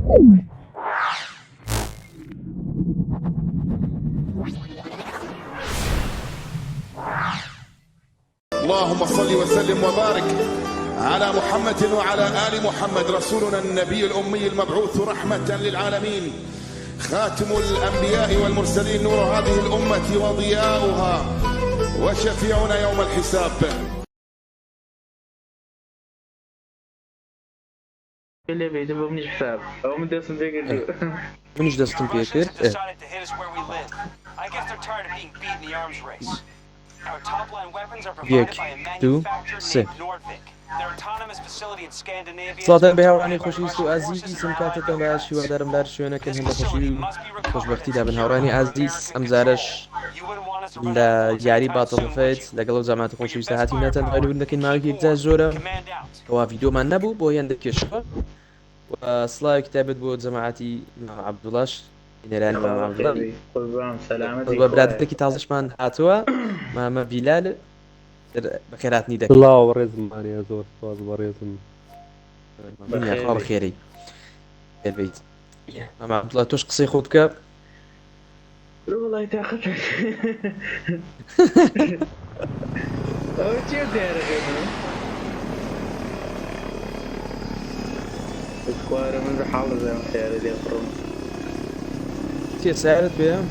اللهم صل وسلم وبارك على محمد وعلى آل محمد رسولنا النبي الأمي المبعوث رحمة للعالمين، خاتم الأنبياء والمرسلين، نور هذه الأمة وضياؤها، وشفيعنا يوم الحساب. اللي بيدبوا منيش حساب أو من داس مبيقر منيش داستم بيكر يك دو سه صلاة بهاورانی خوشویست و عزیز کاتتان باشی و دارم بر شوێنەکەن هەندە خۆشی و خۆشبەختی دابن هاوڕانی عزیز ئەم زارش لە یاری باتڵفێت لەگەڵ زەماتە خۆشویستە هاتی نەتەن هەروون دەکەین ماوەیەکی جا زۆرە ئەوە ڤیدۆمان نەبوو بۆ یان دەکێشەوە و سڵاوی کتابت بۆ جەماعەتی عەبدوڵاش نێرانی عەبدوڵڵا بە برادێکی تازەشمان هاتووە مامە بیلال بەخێراتنی دەکەین. بڵاو ڕێزمانە زۆر سپاس بە ڕێزم خوا بەخێرەی بێت مامە عەبدوڵڵا تۆش قسەی خۆت بکە. والله تاخذ او شو داير الكوارع من بحاول زي ما خير دي فرم تي ساعدت بها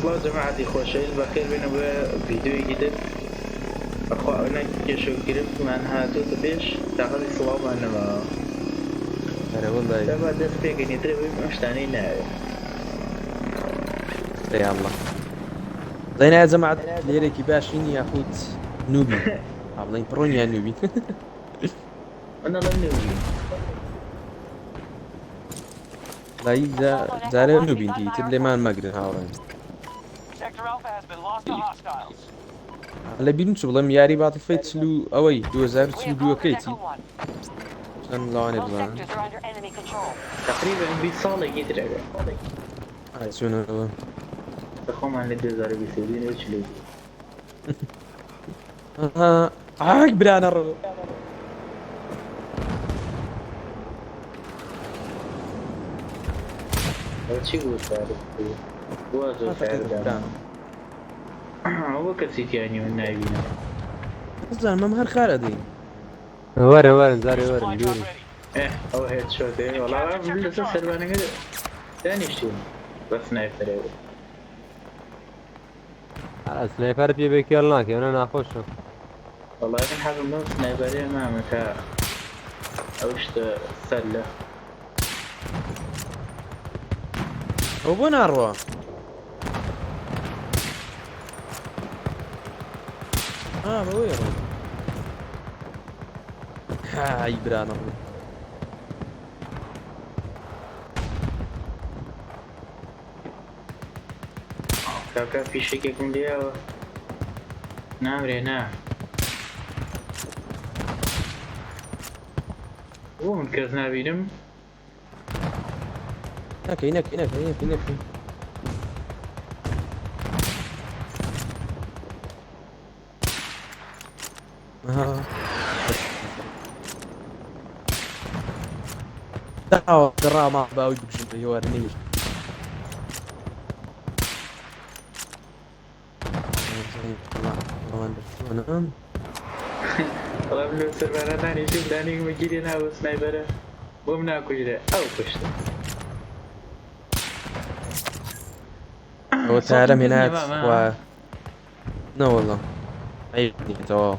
صلاة جماعتي خوشين بخير بينا بفيديو جديد اخو انا كيشو كريمت معناها توت بيش تاخذ صلاة معنا ما انا والله تبع دس بيك اني تربي مش تاني ناوي يا الله زين يا جماعة ليريكي باشين ياخد نوبي عاملين برون يا نوبي انا لا نوبي لا زاري نوبي انتي تبلي ما المقدر هاورين هلا بيرن شو بلام ياري بعد فايت سلو اوي 2022 كيتي عشان لو انا بلان تقريبا بيصالة يدري هاي شنو تخوم عن الدزاري بيسوين ايش ليه عاق برانر وشي هو تعرف هو زو تعرف هو كسيت يعني من نايبينا زين ما مهر خالدي ورن زاري ورن دوري او هيد شوت والله بالله سربانه كده ثاني شيء بس سنايبر سنايبر بيه بكيرناك انا ناخوشه والله من حاب النص سنايبرية ما مكا اوشت سلة وبناروا بويرو هاي برانر كاكا في شيء يكون ليها نعم رينا هو مركزنا بينم هناك دراما باوي بجنبي يورني والله بلو سربانا ثاني شوف ثاني مجيرينا وسنايبرة بومنا كجرة او كشت هو تعلم هناك و لا والله عيبني تو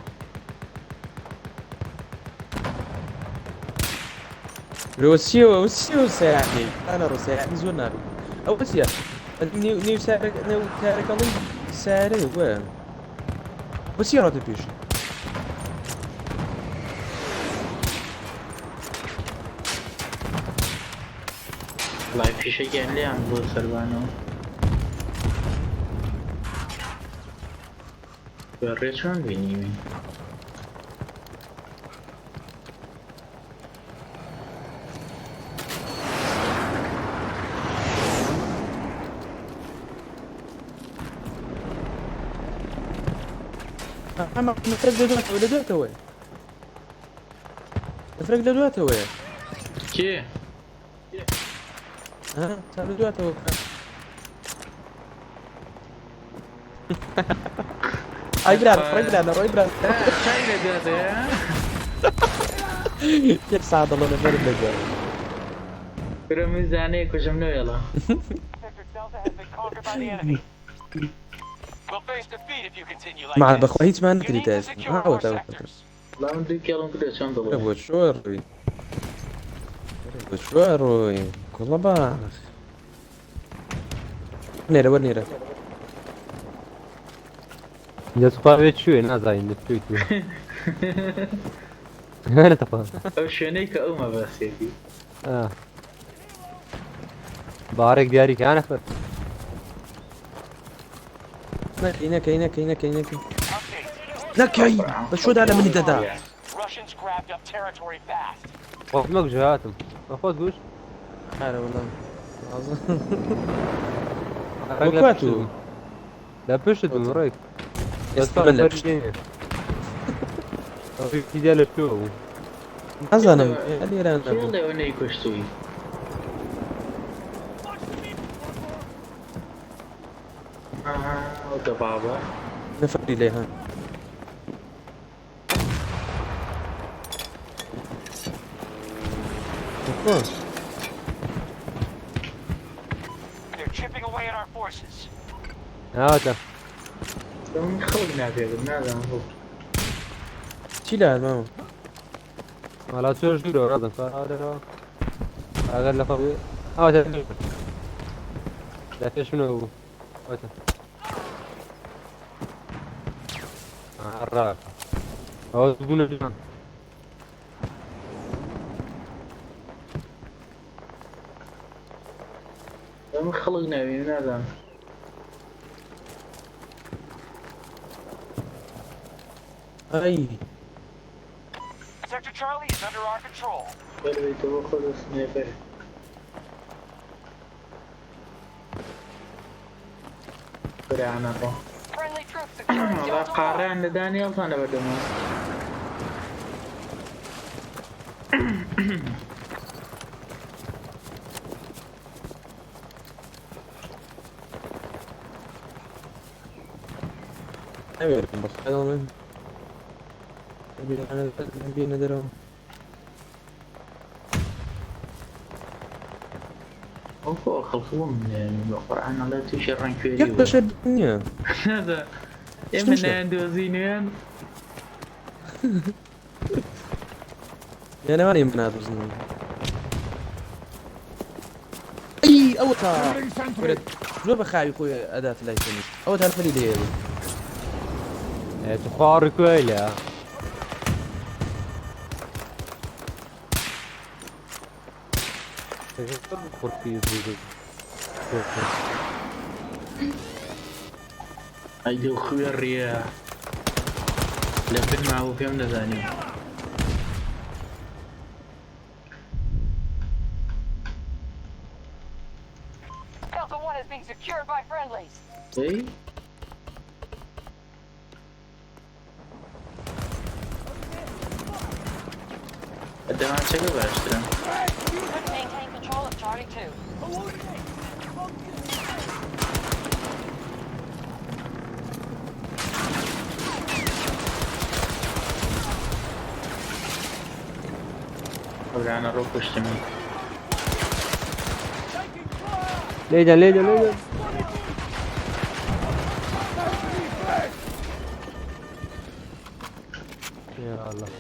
روسيو ساعدني انا روسيا زوناري او روسيا نيو سارك الله ساري وين روسيا راه تبيش والله في شيء يعني لي عم بو سربانو وريت شلون بيني اما نفرق لدوته ولا دوته وين نفرق لدوته وين كي ها سالو دواتەوە ئای برا ڕۆی برا لە ڕۆی برا چای لەگاتێ یەک سا دەڵە لەبەرم لەگوێ برە میزانەیە کوژم نوێڵە مع بەخوا هیچمان نکریتە ئێستا هاوەتەوە لا من دوی کێڵم کرێ چەند دڵێ بۆ چۆ ڕووی بۆ چۆ ڕۆی کوڵە باخ نێرە وەرنێرە دەسخواوێت شوێ نازانین دەستوی تو نەتەخوا ئەو شوێنەی کە ئەومە بەسێتی بارێک دیاریکانە فەر نەکەی نەکەی نەکەی نەکەی نەکەی نەکەی بە شۆدا لە منی دەدا خۆت مەگوژ هاتم بە خۆت گوش ئارە وەڵام وەکوات و لە پشت بم ڕێک ئێستا من لە پشت دیا لە شوێ بوو نازانم لێران کێ نەبوو لەوەنەی کوشتووی ئەو دە بابە نەفەری لێ هەن هاتە من خەڵک ناپێدم نازانم بۆ چی لە ماوە وڵا چۆش دوورە ڕادم ساڕێەوە ئەگەر لە خەڵ هاتە لە پێش منەوە بوو هاتە ڕاکە ئەوە بوونە جوان من خەڵک ناوێنم نازانم ئای Sector Charlie is under our control. بەروێتەوە خۆ دەستنێفەر برانەڕۆ Friendly troops securing وڵا Delta 1. قاڕیان لە دانیێڵتانە بەدەمە نەوێرم بەخۆ من بێنە دەرەوە ئەو خۆ خەڵقوم بە قورعانە لە تووشی ڕەنگکوێری یەک بەشە نییە نادا ئێمە نایاندۆزینیان یانەوانی من نادۆزن ئەی ئەوە تا زۆر بە خاوی خۆی ئەدات لای سنی ئەوە تا فەری لێ تو خواڕی کوێ لە خورپی زوو ئەیدە خوێ ڕێە لە بن ماوە پێم دەزانیم Delta 1 is being secured by friendlies. دەی ئەدەمان چەکە باشترە Maintain control of Charlie 2. ئەورانە ڕۆ پشتمی لێدە لێدە لێدە یا الله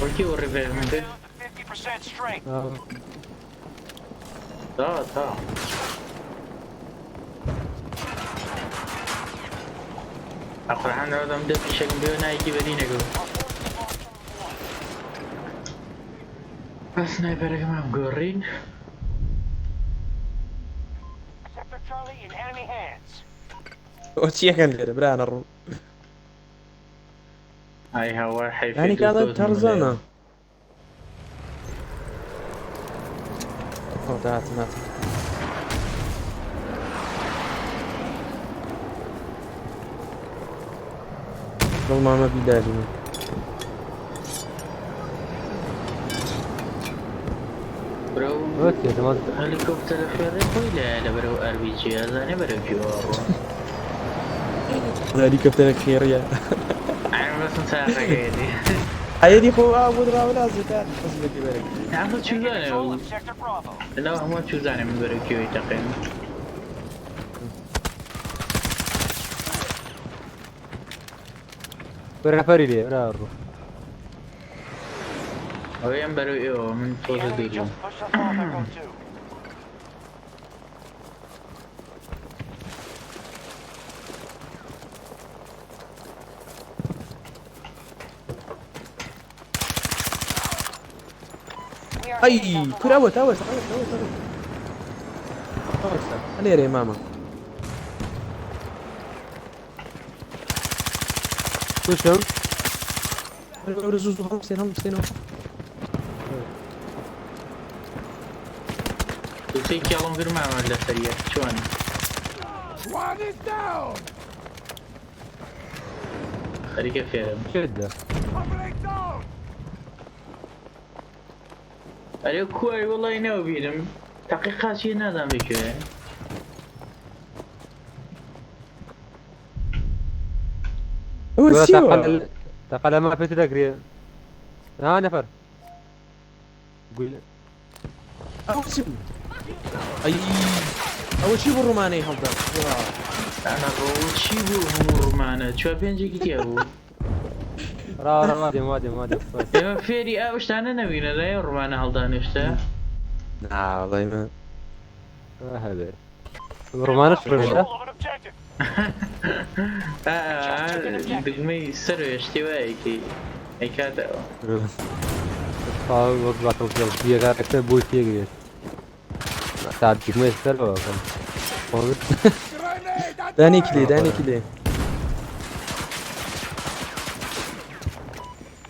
وەرکی وە ڕێڤێر من کرد 50% strength. تا ئەقڕحانەوە دەم دە پیشەکم بێ نایکی بەدینەگە بەس نایبەرەکەم ئەم گۆڕین Sector Charlie in enemy hands. ئەو چیەکەن لێرە برانە ڕوو ئای هاوار حیفێ ینی کادە تەرزانە ئەو داهاتنات دڵمامە بیداری من برو اوكي تمام هليكوبتر خيري خويلة لبرو ار بي جي هذا برو جوارو هليكوبتر خيرية انا بس مسافة هيدي هيدي خو أبو درا ولا زكاة بس بدي بالك عم شو Control زاني of Sector Bravo. لا هم شو زاني من برو كيو تقريبا برا فريلي برا الروح وين برو ايو من The فوز enemy ديرو just pushed us off Echo 2. We are أي heading down the كرة line. أوت أنا يا ماما وشهم رزوز هم سين وسيك يلا نفير معه ولا سريع شوان خليك فيها شدة أريو كواري والله ناو بيدم تحقيقات شي نادم بكوي هو سيوا تقل ما في تدقري ها نفر قول أول شيء بالروماني هذا أنا روت شي بو هم معنا شو بينجي كتيابو را وادي يا فيري أوش تانا نبينا لا يرمانا هالدان إشتا لا والله ما هذا رومانش Control فرشة of an objective. دقمي سرو اشتوائي كي أي كاتا وقت بطل فيه غير أكثر بوي فيه غير تعب كيف ما يستلوا داني كلي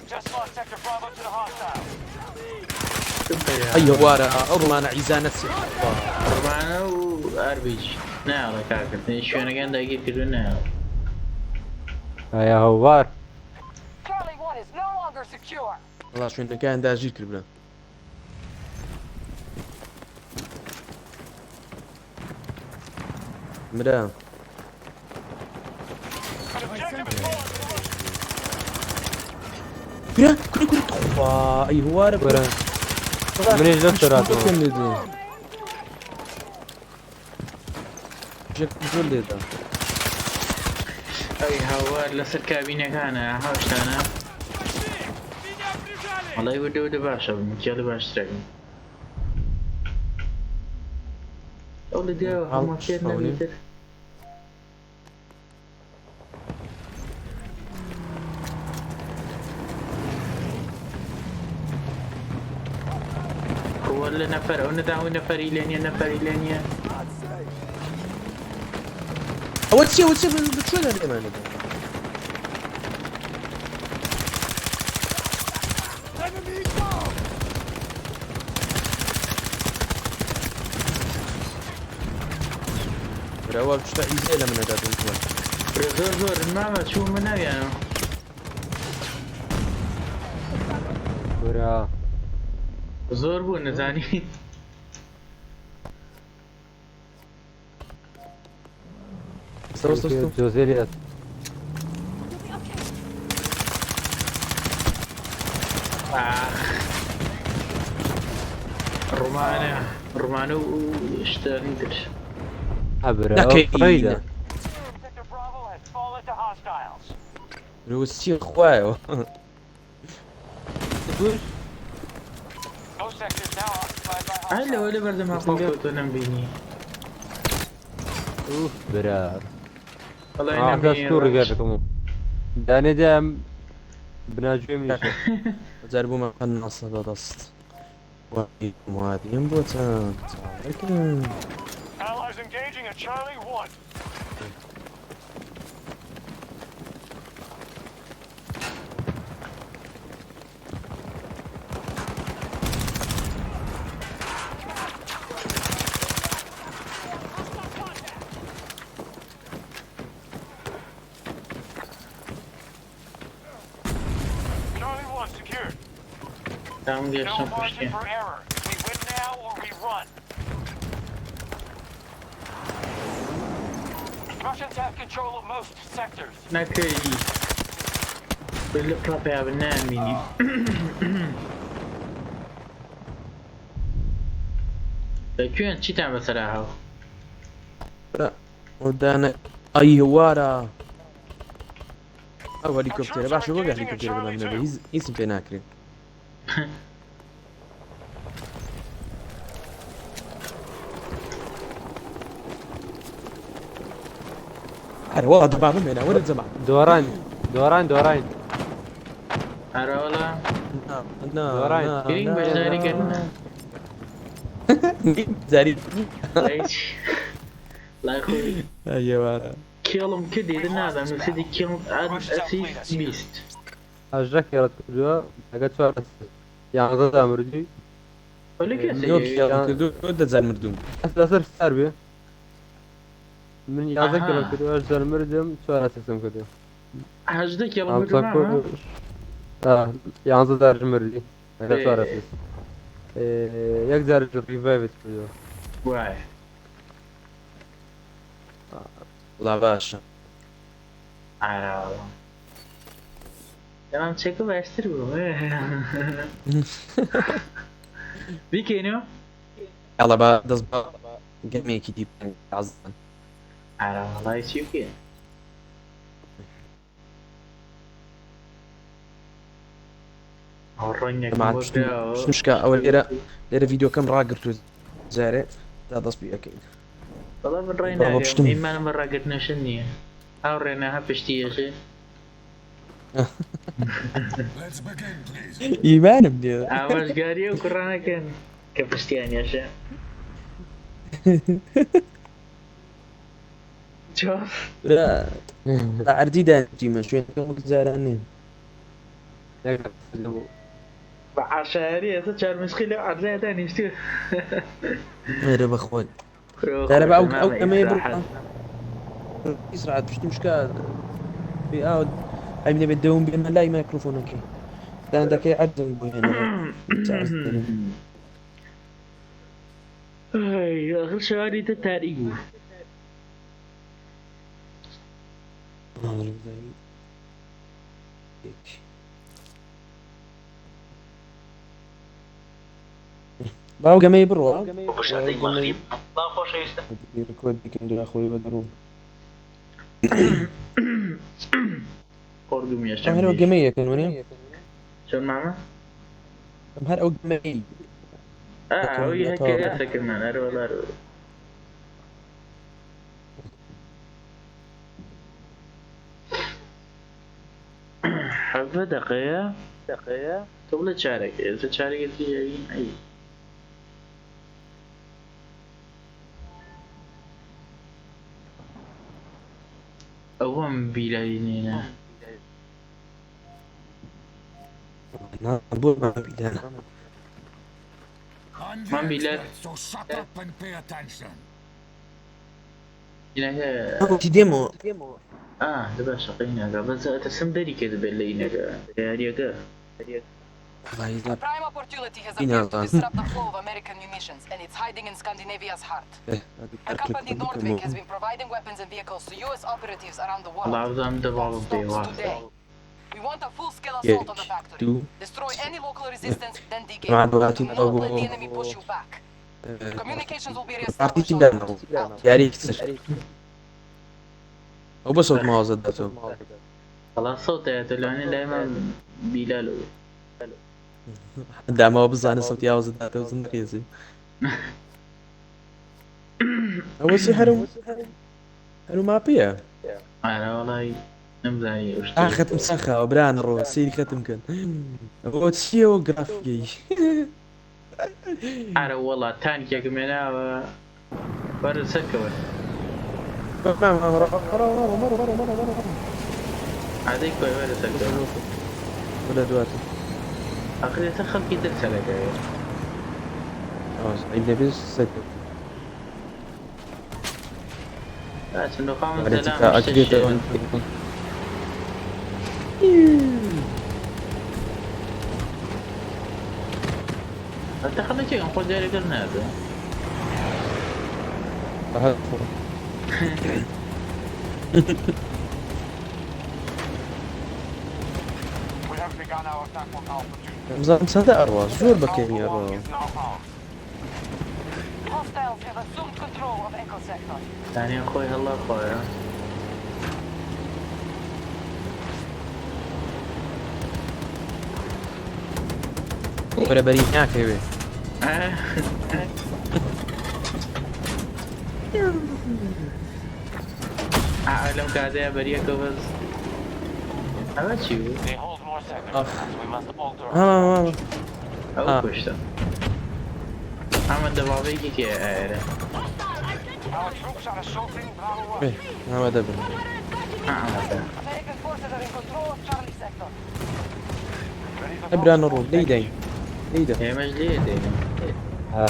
Just lost Sector Bravo to the hostiles. أي وارا أرومان عيزانة رمانا و أربيج نعم كاكا شو أنا قاعد أجيب كده نعم يا هوار Charlie 1 is no longer secure. والله شو إنه كان دا أجيك كربنا مرا Objective is falling. كرة تخفى أي وارا ورا من ايش دكتورات جاك زول ده أي هوار لسر كابينة كان هاوش أنا والله يودي باشا مجالي باش تراقم أولي ديو هم كيرنا بيتر هو اللي نفر وندعو نفر إلينيا نفر إلينيا أول شيء بتشو ده الإيمان أول شيء عيزة من هذا زور زور الماما شو منا يعني ورا زور بو نزاني استوى جوزيليات رومانو اشتغل ندرش عبرة لكن- فريدة Sector Bravo has fallen to hostiles. هو السير خوايو Those sectors now occupied by هلا hostiles. ولا برد ما قلت انا بيني اوف برار والله انا ده ستوري قالكم داني دام بناجي من جربوا ما قنص هذا دست وهذه ينبوتان لكن Allies engaging at Charlie 1. Charlie 1 secured. تمام No قشطة margin فشتي for error. We win now Russians have control of most sectors. نەکردی لە پڕاپیا بن نامینی لەکوێن چیتان بەسەرا هەو ودانا اي هوارا او هليكوبتر باش هو هليكوبتر بالله هيز اسم تناكرين هذا والله دبابة من هنا وين الزمان دوران هەرە وەڵا دوران گرنگ بەشداریکردنە زاري لای خۆی ايوه کێڵم کردی نادام نووسیدی کێڵ ئەسیست بیست اجرك يا رجل حاجات فيها يعني ضد امرجي ولا يوك كيف يا ود زال مردوم اصلا سربيا من يذكر كده اجر مردم سؤال اساسا كده هەژدە کێڵم عم کردم تقول يعني ضد امرجي هذا سؤال اساسا يقدر ريفايف كده وای لا باشا ئاراوە دەمام چێکە باشتر بوو بیکەینەوە يلا بقى دزبا جميكي دي عزن ئاراوەڵای چی بکەین ڕۆنیەکەم طبعا بۆ مش پیاوە مشكلة أول ليرة فيديو كم راقرتو زارع تا دەست بیەکەین بەڵام من ڕای بابا ناگەم پشتم. ئیمانم بە ڕاگرتنەشن نییە ئەو ڕێنەها پشتیەژێ إيمانم دي ئاماژگاریە و کوڕانەکەن کە پشتیانیەشە چۆن لا لا عردي دانتي ما شوين كم زارعني يقدر بە عاشاری ئێستا چارمسخی لەو عەرزایە دانیشتووە غير بخوان لا بقى أو كما يبرق يسرع بشتي مشكلة في أود هاي من بدهم بما لا ميكروفون أوكي ده عندك أي عدل بهنا آخر شواری تە تاریک بوو باو كما يبرق بەشادەی مەغریب با خۆشەویستە يركود بكم أخوي بدرون قۆرگم هر أو یەشەم جمية كانوني چۆن مامە هر أو جمية ئەوی هەکە ئێستەکردمان ئەرەوەڵار حەڤە دەقەیە تۆ بڵێ چارێک ئێستا چارێکی یاوین ئەی ئەوەم بیرایی نێنە أنا أبوي ما بيدانا من بلاد So shut up and pay attention. اینەکە أبوي ديمو دەبا شەقەی ناگا بەس ئەتەسم دەری کرد بێت لە اینەکە یاریەکە والله A إذا prime opportunity has You know appeared to that. disrupt the flow of American munitions, and it's hiding in Scandinavia's heart. Our company Nordvik has been providing weapons and vehicles to U.S. operatives around the world. بەڵاوزانم دەباڵم That پێی stops واسە today. We want a full-scale Yeah, assault on the factory. do. Destroy any local resistance, then dig in. مع بغاتي Do not let the نضربوا enemy push you back. Communications will be أعطي reestablished on تندم Out. يا ريت تسر أو بس صوت ما زدته خلاص صوتێتە لەوانێ لایمان بیلال دعم هو بزاني صوت يا زدته وزن ريزي أول شي حلو ما بيها ئارا وڵی نەمزانی ختم سخة وبران رو سيري ختم كان هو تشي هو جرافيكي ئارە وەڵا تانکێکم هێناوە بەرە سەرکەوە عادەی کۆی وەرە سەرکەوە ولا دواتي ئەخرێتە خەڵکی دەرسەرەکەوێ عيد نبيز سد چندخواهم عليك سەلام أكيد هەتا خەڵکێکم خۆ جارێکەر نادە We have begun our attack on Alpha 2. بزانم چەندە ئەڕوا زۆر بەکەمی ئەڕوا Is now ours. Hostiles have assumed control of Echo Sector. ثانيا خوي هلا خويا بەرەبەری ناکەوێ عالم كادية بريكو بس هذا شيء They hold more sectors. Ah. We must alter our هەما أو كشتا عمل دبابيكي كي عيرة Our troops are assaulting Bravo 1. بێ هەما دەبن عمل American forces are in control of Charlie Sector. Ready for ئەبرانە ڕوو لی داین لی دە هي مجلية دي ها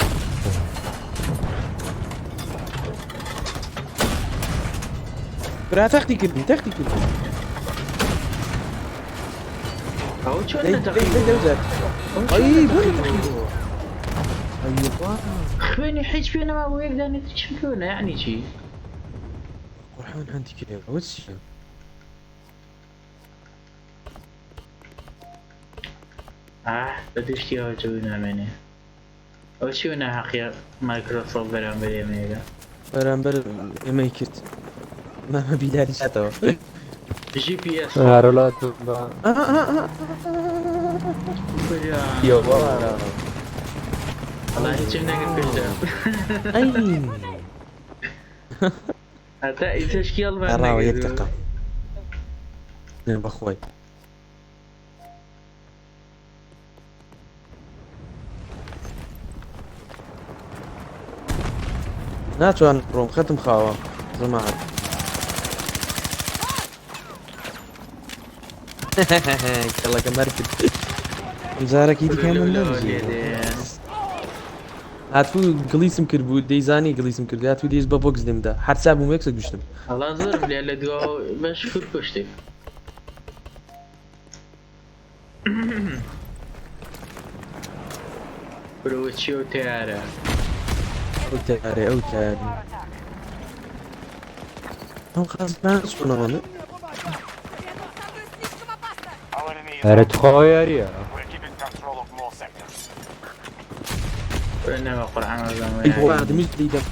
برا تەختی کردی تەختی کردی أو شو لی أنت لی لی دەوزات ئەی بۆ خبيني حيج فينا ما أبو يقدر نتشمفونا يعني شي قورحان هەندی کرێ ئەوە چیە بدوشتي أو جونا مني أو شو أنا حقيقة مايكروسوفت برام بري ميجا بەرامبەر ئێمەی کرد مامە بیداری چاتەوە جي بي اس هەرۆلا تو بە والله هيك نقدر كلها ئەی حتى تشكيل ما ڕاوە یەک نقدر. دقە نێ بەخۆی ناتوان ڕۆم خەتم خاوە زەماعەت کەڵەکە مەر کرد جارێکی دیکە من نەبژێ هاتوو گلیسم کرد بوو دەیزانی گلیسم کرد هاتوو دەیز بە بۆکس دێمدا هەرچا بووم یەکسە گوشتم والله زور بلي اللي دوا باش كل كشتك بروتشيو تيارا ئەو تارێ ئەو تارێ ئەو خەزمان چۆنەوەنە Our enemy is هەرە تخۆ یاریە We're keeping control of more sectors. وإنما قرآن ئەی بۆ الله ئادەمیش دیدەم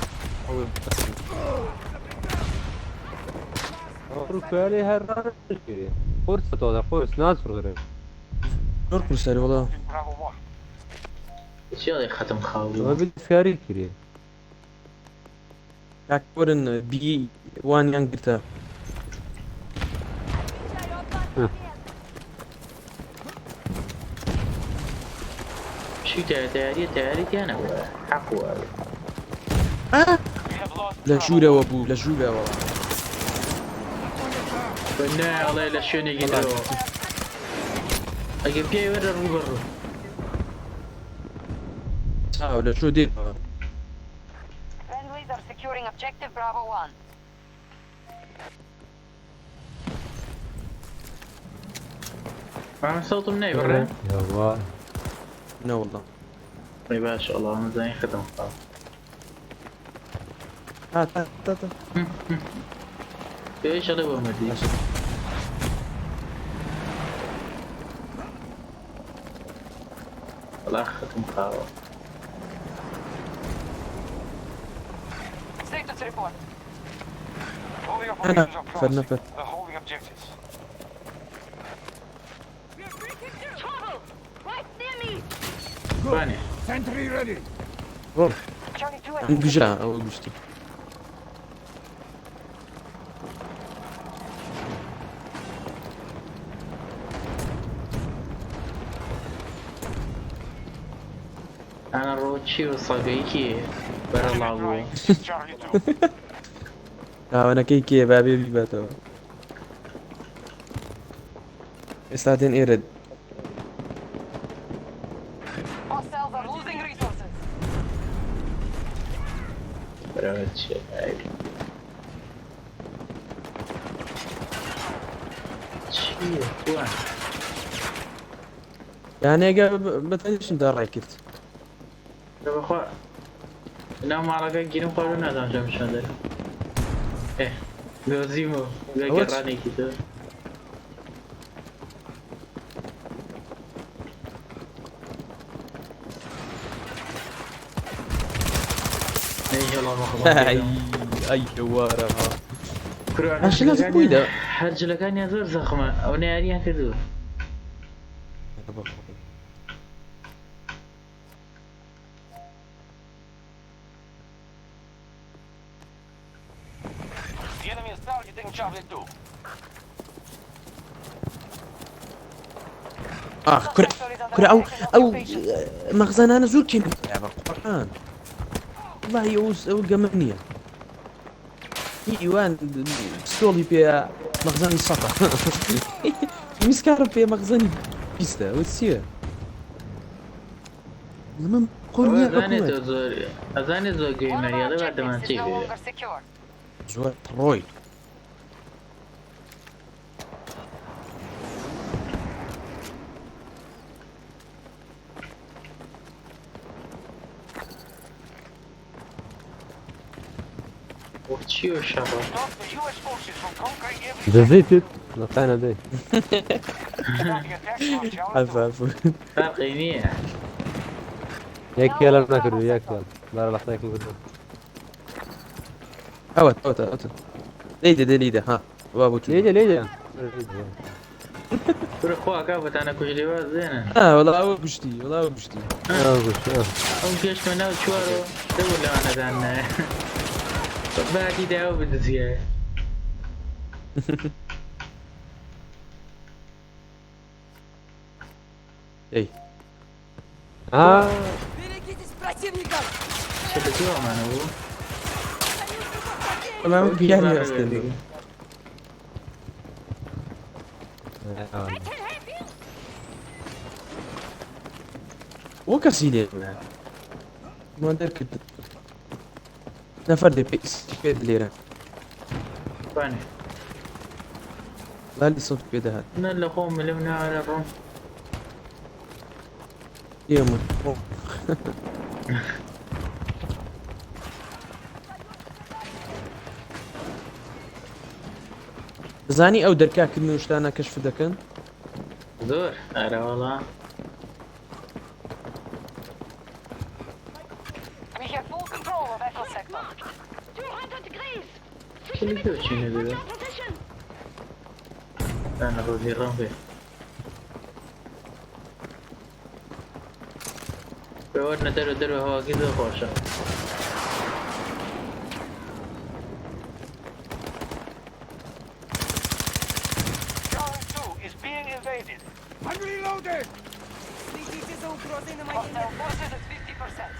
ڕووکاری هەرڕانکرێ قورس تۆدا خۆس ناسڕێ زۆر پرسەری وڵا In Bravo 1. شو اللي ختم ئەمە خاوي بیلفکاری کرێ کاکوەرن بی وانیان گرتە شو تياري تيانا حقوا We have lost لە Bravo ژوورەوە بوو لە ژوورەوە قلنا والله لا شو نقدروا أجيب جاي ورا الربر چاو لە شۆ دێتەوە Friendlies are securing objective Bravo 1. ما صوت مني برا یاوا نەوەڵا طيب ما شاء الله أنا زين ختم خاوي هات هات هات ايش هذا هو مدي والله ختم خاوي Status report. Holding أنا operations are فر promising. نفر They're holding objectives. فاني Sentry ready. ڕۆ Charlie 2 ئەم گژرا ئەوە گشتی انا روتشي وصديقي برا الله ابوي Charlie 2. ناوەنەکەی کێ بابێ بیباتەوە ئێستا دێن ئێرە Hostiles are losing resources. روتشي وين یانە ئەگە بەتەنیشتدا ڕای کرد طب اخو لا ما رقا جينو قالوا نادم جام شندر ايه لازمه أول قراني كده اي والله ما أي خبرت أي جوارة كرو عشان لازم بويدا. هرجلك اني ازور زخمه او ناري كذو The enemy is targeting Charlie 2. كرة أو مخزن أنا زور كيما لعبة قرآن والله يوز أو جمانية إيوان ستولي بيا مخزن السطح مسكار بيا مخزن بيستا وتسير زمان قوم اذاني يا زور اذاني زور One of جيمر our يلا بعد ما objectives is نسيب no longer secure. زوار تروي وشيو الشباب Stop the US forces from conquering every جزيتت نطينا دي starting attacks on Charlie 2. عفوا عفوا فرقي منيح ياك يلا ناكل وياك يلا لا لا اعطيك نقول اوت ليدا ليدا ها بابو ليجا كل اخوة كافت انا كجلي زينة والله أول بشتي ام كيش من اول شوارو دولة انا ذانا بعدي داو بدزيا اي ها شو معنا هو ما بيعني استنى وكسيني ما درك نفر دي بيس كيف ليرة فاني لا لي صوت كده هذا نلا خوم ملمنا على الروم يوم زاني او دركا كلمة وشتانا كشف دكن زور ارى والله We have full control of Echo Sector. 200 degrees. كل كيف شنو ذا Position. انا رودي الرمبي بيورنا درو هوا كذا خوشة Charlie 2 is being invaded. I'm reloading! Hostile forces at 50%.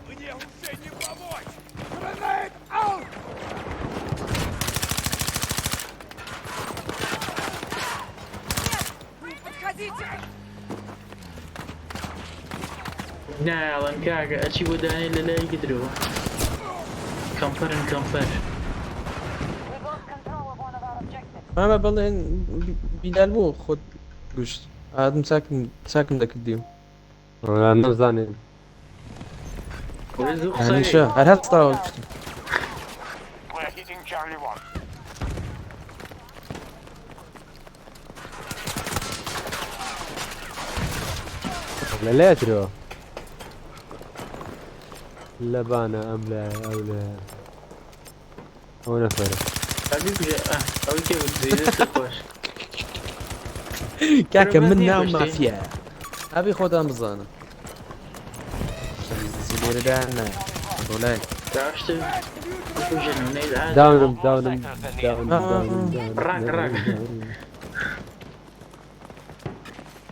Мне уже не помочь! Grenade out! لا كاكا اشي وداني اللي لا يقدروا كمبر We lost control of one of our objectives. ما بالله بلال بو خد قشت هذا ساكن داك الديم نزاني ورزق يعني صحيح شا هل هتصطاول We're hitting Charlie 1. لا ادري لا بانا ام لا او لا او نفر حبيبي او كيف تزيد خوش كاكا منا وما فيها ابي خدها مزانة زيدير دانا ولاي تعرفت وجنو نيد عاد داون راك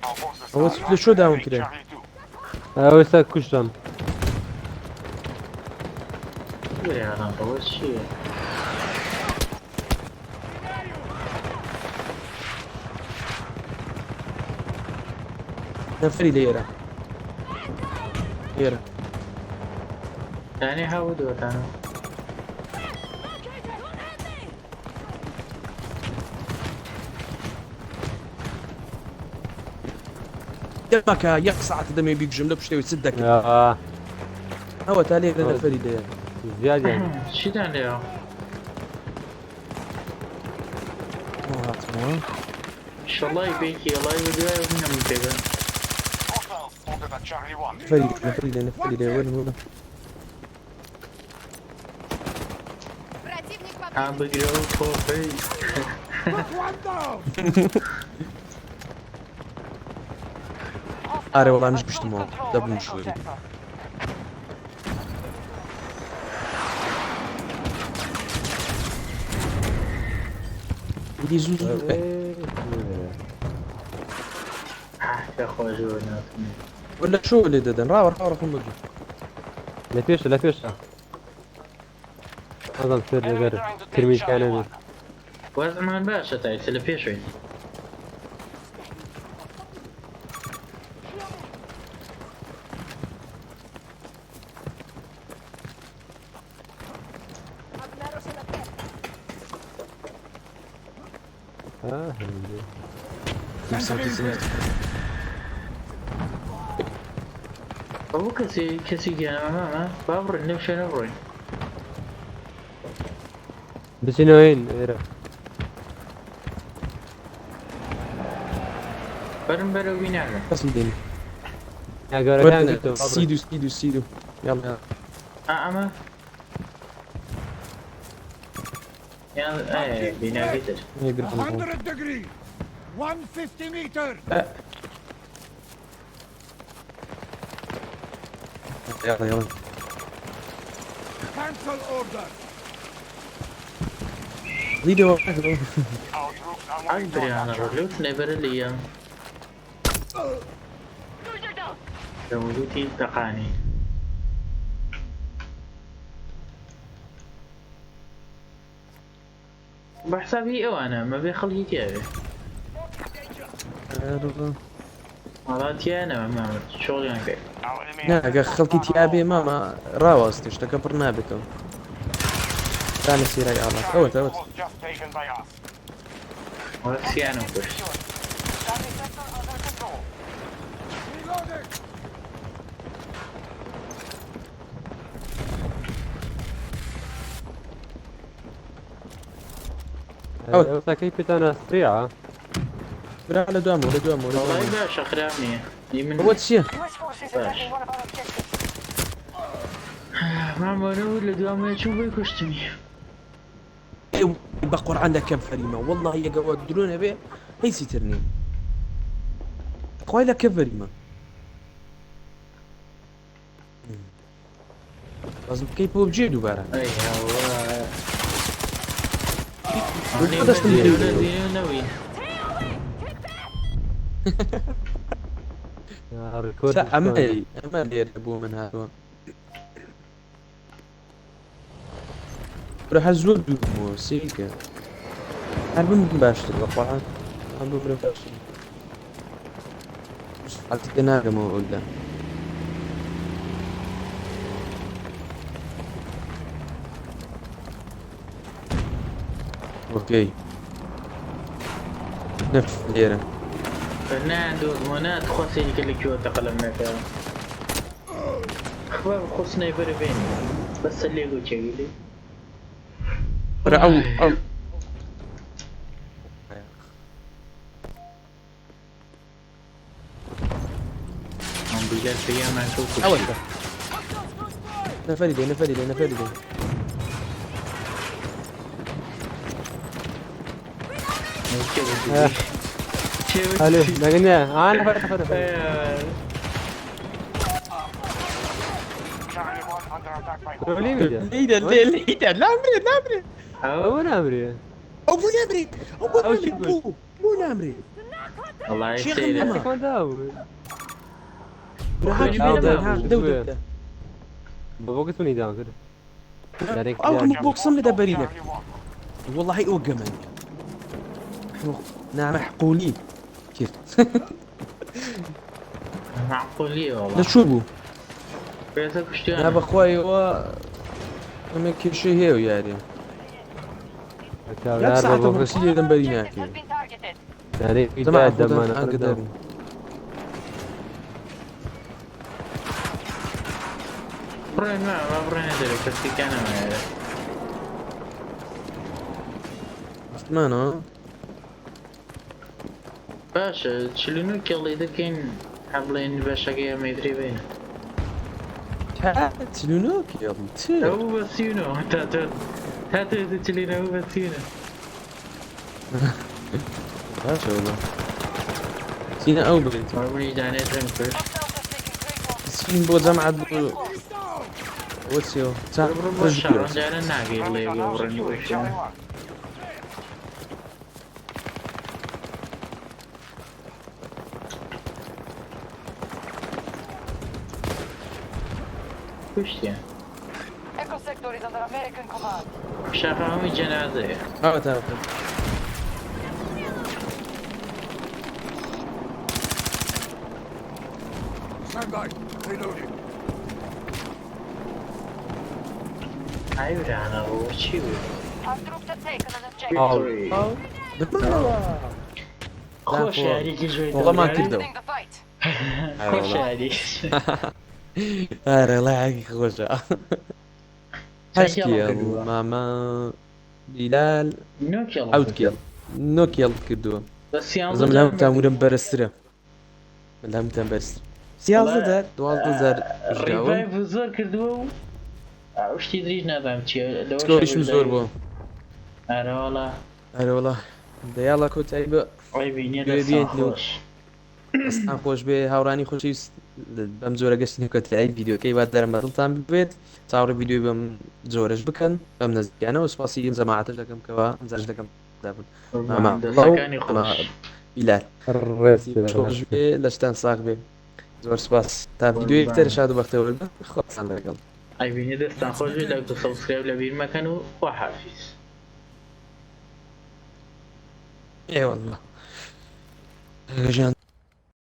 Our forces هو are سفلي شو داون capturing كده Charlie 2. اوسا كشتم يا رب اول شيء نفري ليرة ليرة ثاني حاول وثاني دەمەکە یەک ساعت دەمێ بیگژم لە پشتەوەی چ دەکەم ئەوە تا لێک لە نەفەری دەیە زیاد يعني چیتان لێەوە شەڵای بێکی ئەڵای دوای منم پێگەن Hostiles spotted at Charlie 1. نەفەری دەیە وەرن Противник ئا بگرەوە کۆپەی Put one down! ئارێ وەڵامیش پشتمەوە دەبووم شوێن ویدی زوو دەخۆش ناتم ولا شو لێ دەدەن ڕاوە خۆم بگو لا فيش لا فيش هذا السر غير ترمي كان وەزمان باشە تایسە لە پێشوێن ئەوە کەسی گیانەمەمە با بڕێن لەو شوێنە بڕۆین بسينا وين بەرم بەرەو بیناگە کەسی دێنی يا قال سیدو یاڵ ئەمە یان بیناگەتر 100 degrees! 150 meters! یاڵ Cancel order! لیدەوە Our troops are ئای moving بریانە ڕۆ لەو سنەیبەرە لێە دەمەوتی تەقانی بەحسابی ئەوانە مەبێ خەڵکی تیاوێ وڵاتیانەوە مامەت شۆڵیان کرد Our enemy نا ئەگە خەڵکی تیابێ مامە ڕاوەستی شتەکە پڕ نابێتەوە دانە سیرای ئاڵات ئەوەتە was just taken by us. وەسییانە کوشت Charlie sector under control. Reloading! كيف انا سريعه برا لە دوامەوە وڵای باشە خراب نییە من ئەوە چییە؟ مامەرە لە دوامە چوو بۆی کوشتنی بە قورعان دەکەم فەریمە وەڵڵاهی ئەگەوە درۆنە بێ هیچی تر نیم خۆی لە کە فەریمە بەزم بکەی بۆ بجێ دووبارە نەوی ئەمە لێرە بۆ من هاتووە برا هەر زۆر دوورمەوە سێکە هەر بم باشتر بە قورعان ئەم بۆ برە باشتر حەڵتی تێ ناگەمەوە ئەودا اوكي نف ليرة فرناندو زمانات خاصة اللي كيو تقلم نكا اخبار خصنا يبري بين بس اللي يقول شيء او هم بيجال فيها ما نشوف اول نفري دي الو لقينا انا فرق Charlie 1 under attack by ليدا ليدا لا امري او نامري او مو نامري الله شيخ يسير النمر. ما داول بابا قلت مني داون كده او بوكسم لدا بريدك Charlie 1. والله هي اوقمن نعم حقولي كيف معقولية لا والله شو بو بيتك لا اشتغل بخواي و ما كل شيء هي يعني لا ساعة بوكسية دم بريناكي Has been targeted. يعني في زمان دم انا انا قدامي بڕێن ما بڕێنە دەرێ کەسی کانەمایە مفتمانەوە باشە چلونو کێڵی دەکەین هەبڵێن بەشەکەی ئەمەدرێ بێن چلونۆکی ئەو بەسیونەوە تا چلینەوە بەسیونە باشە وڵا چینە ئەو بێت مەڕبوونی دانێتم کرد سین بۆ جەمعەت بۆ وەچیەوە بڕ بۆ شارەنجارە ناگەی بڵێ بڕێنی بۆشیان کوشتیان Echo sector is under American command. شەقامی جەنازەیە ئەوە تا Stand by. Reloading. ئاورانە بۆ چی بوو Our troops have taken an objective. خۆش یاریکی ژۆی وەڵامان کردەوە Leading the fight. خۆش یاری ئارە لایەکی خۆشە هەشکێڵ مامە بیلال ئەوت کێڵ نۆکێڵ کردووە زەم لام تامورم بەرزترە لامتان بەرزتر 11 ڕیڤایڤ زۆر کردووە و شتی دریش نازانم چیە سکۆریشم زۆر بووە ئارەوەڵا ئەرەوەڵا دەیاڵە کۆتایی بە ئەی بینێ بێت خۆش ئەستان خۆش بێ هاوڕانی خۆشیویست بەم جۆرە گەشتنی کۆتایی ڤیددیوکەی وا دەرەمەدڵتان بێت چاوەڕێ ڤیددیۆی بەم جۆرەش بکەن بەم نزیکانەوە سپاسی جەماعەتش دەکەم کەەوە ئەنجاش دەکەم دابن دەستەکانی خۆش بیلال خۆش بێ لەشتان ساغ بێ زۆر سپاس تا ڤیددیۆیەک تر شاد و بەختەوە خۆتان لەگەڵ ئەی بینێ دەستان خۆش بێت لەک سەبسکرایب لە بیر مەکەن و خواحافیز ئێوەڵڵا ژیان